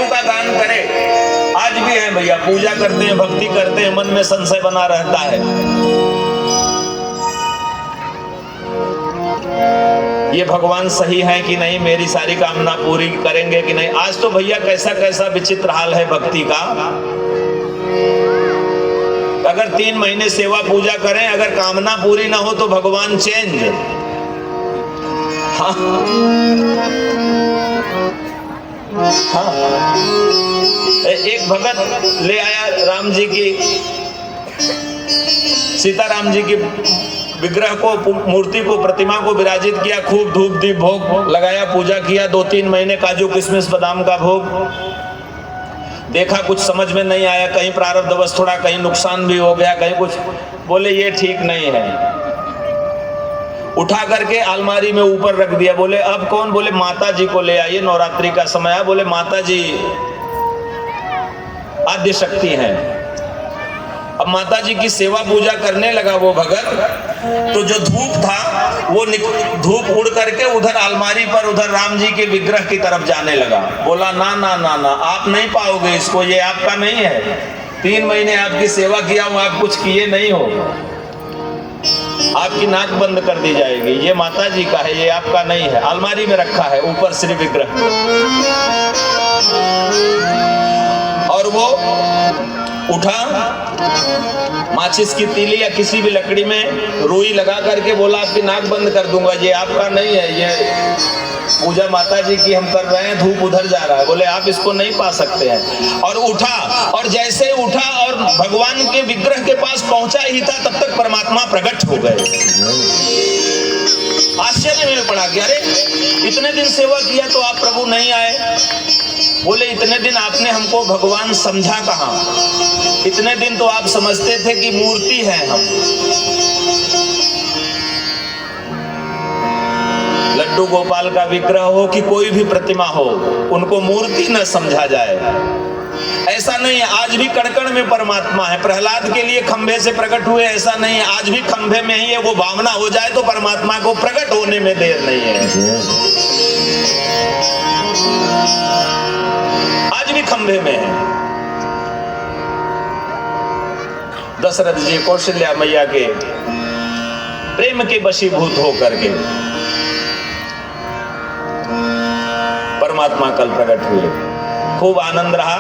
का गान करे। आज भी है भैया, पूजा करते हैं, भक्ति करते हैं, मन में संशय बना रहता है। ये भगवान सही है कि नहीं, मेरी सारी कामना पूरी करेंगे कि नहीं। आज तो भैया कैसा कैसा विचित्र हाल है भक्ति का। अगर 3 महीने सेवा पूजा करें, अगर कामना पूरी ना हो तो भगवान चेंज। हाँ हाँ, एक भगत ले आया राम जी की, सीताराम जी की विग्रह को, मूर्ति को, प्रतिमा को विराजित किया, खूब धूप दीप भोग लगाया, पूजा किया, 2-3 महीने काजू किशमिश बादाम का भोग। देखा कुछ समझ में नहीं आया, कहीं प्रारब्धवश थोड़ा कहीं नुकसान भी हो गया, कहीं कुछ। बोले ये ठीक नहीं है, उठा करके अलमारी में ऊपर रख दिया। बोले अब कौन? बोले माता जी को ले आइए, नवरात्रि का समय है। बोले माता जी आद्य शक्ति हैं। अब माता जी की सेवा पूजा करने लगा वो भगत, तो जो धूप था वो धूप उड़ करके उधर अलमारी पर, उधर राम जी के विग्रह की तरफ जाने लगा। बोला ना ना ना ना, आप नहीं पाओगे इसको, ये आपका नहीं है। 3 महीने आपकी सेवा किया हूं, आप कुछ किए नहीं हो, आपकी नाक बंद कर दी जाएगी। ये माता जी का है, ये आपका नहीं है। अलमारी में रखा है ऊपर श्री विग्रह। और वो उठा, माचिस की तीली या किसी भी लकड़ी में रुई लगा करके बोला आपकी नाक बंद कर दूंगा, ये आपका नहीं है, ये पूजा माता जी की हम कर रहे हैं, धूप उधर जा रहा है। बोले आप इसको नहीं पा सकते हैं। और उठा, और जैसे उठा और भगवान के विग्रह के पास पहुंचा ही था, तब तक परमात्मा प्रकट हो गए। आश्चर्य में पड़ा कि अरे इतने दिन सेवा किया तो आप प्रभु नहीं आए। बोले इतने दिन आपने हमको भगवान समझा कहाँ? इतने दिन तो आप समझते थे कि मूर्ति है हम। लड्डू गोपाल का विग्रह हो कि कोई भी प्रतिमा हो, उनको मूर्ति न समझा जाए। ऐसा नहीं है, आज भी कण-कण में परमात्मा है। प्रहलाद के लिए खंभे से प्रकट हुए, ऐसा नहीं है, आज भी खंभे में ही है। वो भावना हो जाए तो परमात्मा को प्रकट होने में देर नहीं है। आज भी खंभे में है। दशरथ जी कौशल्या मैया के प्रेम के वशीभूत होकर के परमात्मा कल प्रकट हुए। खूब आनंद रहा,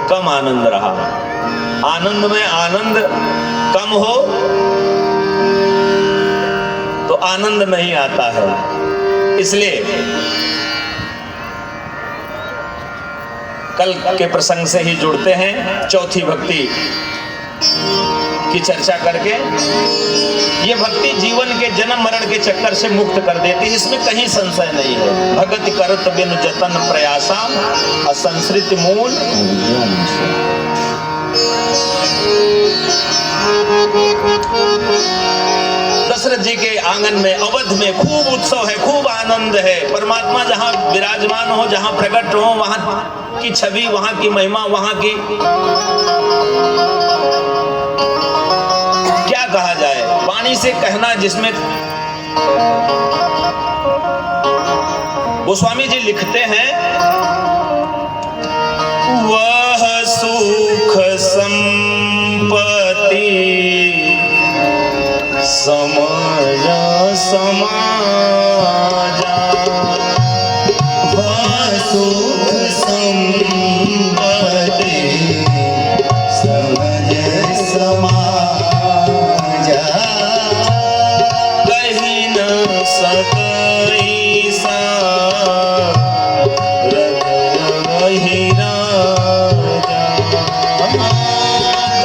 कम आनंद रहा। आनंद में आनंद कम हो तो आनंद नहीं आता है। इसलिए कल के प्रसंग से ही जुड़ते हैं, चौथी भक्ति की चर्चा करके। ये भक्ति जीवन के जन्म मरण के चक्कर से मुक्त कर देती है, इसमें कहीं संशय नहीं है। भगति करत बिनु जतन प्रयासा, असंसृत मूल। दशरथ जी के आंगन में, अवध में खूब उत्सव है, खूब आनंद है। परमात्मा जहां विराजमान हो, जहां प्रकट हो, वहां की छवि, वहां की महिमा, वहां की क्या कहा जाए, वाणी से कहना जिसमें। गोस्वामी जी लिखते हैं, वह सुख संपत्ति समाजा समाजा, वह सुख संपत्ति समझ समाजा, कहीं न सकई सा रही राजा,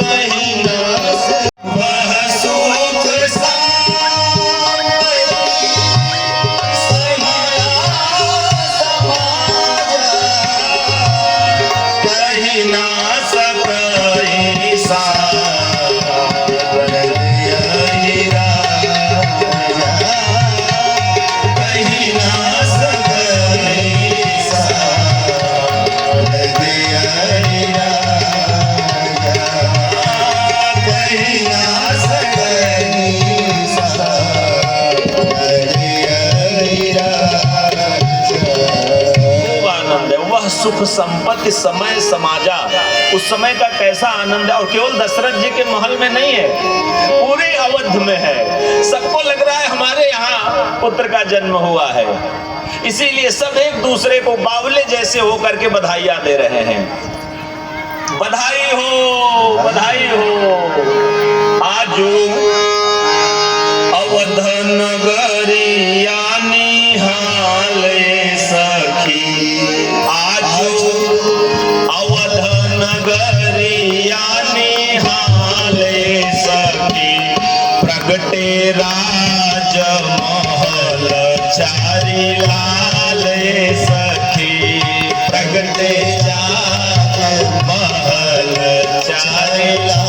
कहीं न वह सुख वह सुख संपत्ति समय समाजा, उस समय का कैसा आनंद है। और केवल दशरथ जी के महल में नहीं है, पूरे अवध में है। सबको लग रहा है हमारे यहाँ पुत्र का जन्म हुआ है, इसीलिए सब एक दूसरे को बावले जैसे होकर के बधाइयां दे रहे हैं। बधाई हो, बधाई हो। आजू अवध नगरिया निहाले सखी, आजू अवध नगरिया निहाले सखी, प्रगटे राज महल चारी लाले सखी, प्रगटे महल चारी लाले